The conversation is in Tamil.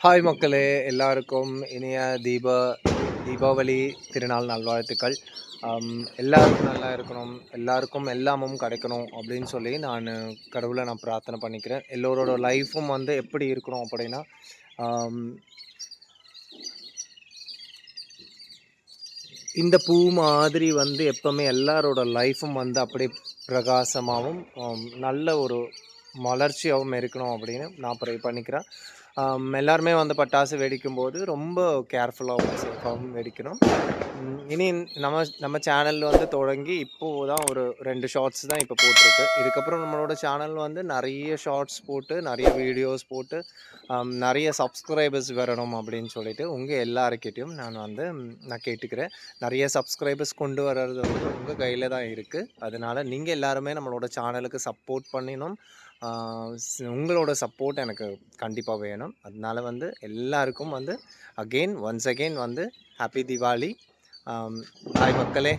ஹாய் மக்களே! எல்லாருக்கும் இனிய தீபாவளி திருநாள் நல்வாழ்த்துக்கள். எல்லாரும் நல்லா இருக்கணும், எல்லாருக்கும் எல்லாமும் கிடைக்கணும் அப்படின்னு சொல்லி கடவுள நான் பிரார்த்தனை பண்ணிக்கிறேன். எல்லோரோட லைஃப்பும் வந்து எப்படி இருக்கணும் அப்படின்னா, அம் இந்த பூ மாதிரி வந்து எப்பவுமே எல்லாரோட லைஃப்பும் வந்து அப்படியே பிரகாசமாவும், நல்ல ஒரு மலர்ச்சியாவும் இருக்கணும் அப்படின்னு நான் ப்ரே பண்ணிக்கிறேன். எல்லாருமே வந்து பட்டாசு வெடிக்கும்போது ரொம்ப கேர்ஃபுல்லாவும், சேஃபாவும் வெடிக்கணும். இனி நம்ம நம்ம சேனல் வந்து தொடங்கி இப்போ தான் ஒரு 2 ஷார்ட்ஸ் தான் இப்போ போட்டிருக்கு. இதுக்கப்புறம் நம்மளோட சேனல் வந்து நெறைய ஷார்ட்ஸ் போட்டு, நெறைய வீடியோஸ் போட்டு, நெறைய சப்ஸ்கிரைபர்ஸ் வரணும் அப்படின்னு சொல்லிட்டு உங்க எல்லார்கிட்டயும் நான் கேட்டுக்கிறேன். நெறைய சப்ஸ்கிரைபர்ஸ் கொண்டு வர்றது வந்து உங்க கையில தான் இருக்கு. அதனால நீங்க எல்லாருமே நம்மளோட சேனலுக்கு சப்போர்ட் பண்ணணும். ஆ உங்களோட சப்போர்ட் எனக்கு கண்டிப்பா வேணும். அதனால வந்து எல்லாருக்கும் வந்து ஒன்ஸ் அகெயின் வந்து ஹேப்பி தீபாவளி. பாய் மக்களே!